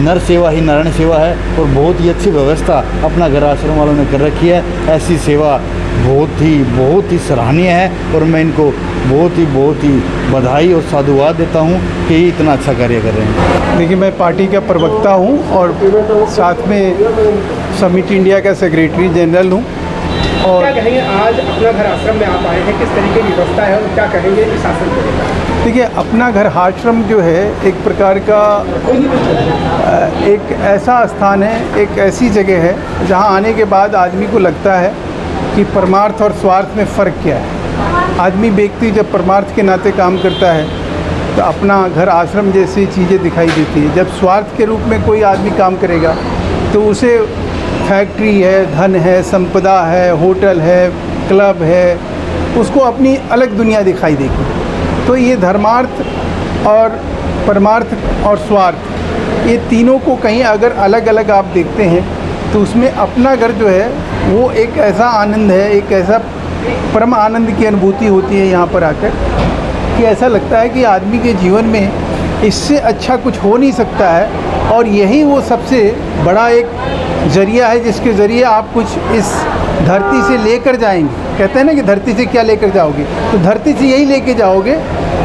नर सेवा ही नारायण सेवा है और बहुत ही अच्छी व्यवस्था अपना घर आश्रम वालों ने कर रखी है। ऐसी सेवा बहुत ही सराहनीय है और मैं इनको बहुत ही बधाई और साधुवाद देता हूँ कि ये इतना अच्छा कार्य कर रहे हैं। देखिए, मैं पार्टी का प्रवक्ता हूँ और साथ में समिट इंडिया का सेक्रेटरी जनरल हूँ। और क्या कहेंगे, आज अपना घर आश्रम में आप आए हैं, किस तरीके की व्यवस्था है और क्या कहेंगे इस आश्रम को लेकर? देखिए, अपना घर आश्रम जो है एक प्रकार का एक ऐसा स्थान है, एक ऐसी जगह है जहाँ आने के बाद आदमी को लगता है कि परमार्थ और स्वार्थ में फ़र्क क्या है। आदमी व्यक्ति जब परमार्थ के नाते काम करता है तो अपना घर आश्रम जैसी चीज़ें दिखाई देती है। जब स्वार्थ के रूप में कोई आदमी काम करेगा तो उसे फैक्ट्री है, धन है, संपदा है, होटल है, क्लब है, उसको अपनी अलग दुनिया दिखाई देगी। तो ये धर्मार्थ और परमार्थ और स्वार्थ, ये तीनों को कहीं अगर अलग अलग आप देखते हैं तो उसमें अपना घर जो है वो एक ऐसा आनंद है, एक ऐसा परम आनंद की अनुभूति होती है यहाँ पर आकर कि ऐसा लगता है कि आदमी के जीवन में इससे अच्छा कुछ हो नहीं सकता है। और यही वो सबसे बड़ा एक ज़रिया है जिसके ज़रिए आप कुछ इस धरती से लेकर जाएंगे। कहते हैं ना कि धरती से क्या लेकर जाओगे, तो धरती से यही लेके जाओगे,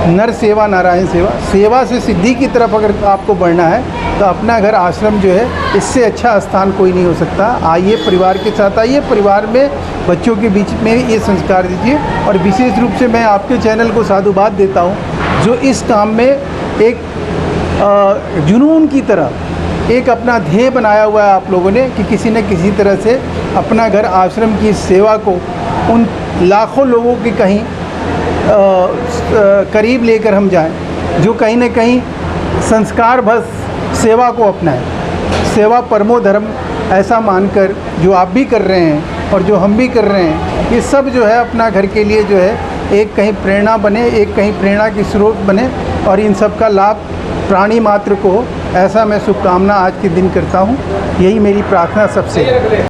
नर सेवा नारायण सेवा। सेवा से सिद्धि की तरफ अगर आपको बढ़ना है तो अपना घर आश्रम जो है इससे अच्छा स्थान कोई नहीं हो सकता। आइए, परिवार के साथ आइए, परिवार में बच्चों के बीच में ये संस्कार दीजिए। और विशेष रूप से मैं आपके चैनल को साधुवाद देता हूँ जो इस काम में एक जुनून की तरह एक अपना ध्येय बनाया हुआ है आप लोगों ने कि किसी न किसी तरह से अपना घर आश्रम की सेवा को उन लाखों लोगों के कहीं करीब लेकर हम जाएं जो कहीं न कहीं संस्कार बस सेवा को अपनाएं। सेवा परमो धर्म ऐसा मानकर जो आप भी कर रहे हैं और जो हम भी कर रहे हैं, ये सब जो है अपना घर के लिए जो है एक कहीं प्रेरणा बने, एक कहीं प्रेरणा की स्रोत बने और इन सब का लाभ प्राणी मात्र को, ऐसा मैं शुभकामना आज के दिन करता हूँ। यही मेरी प्रार्थना सबसे है।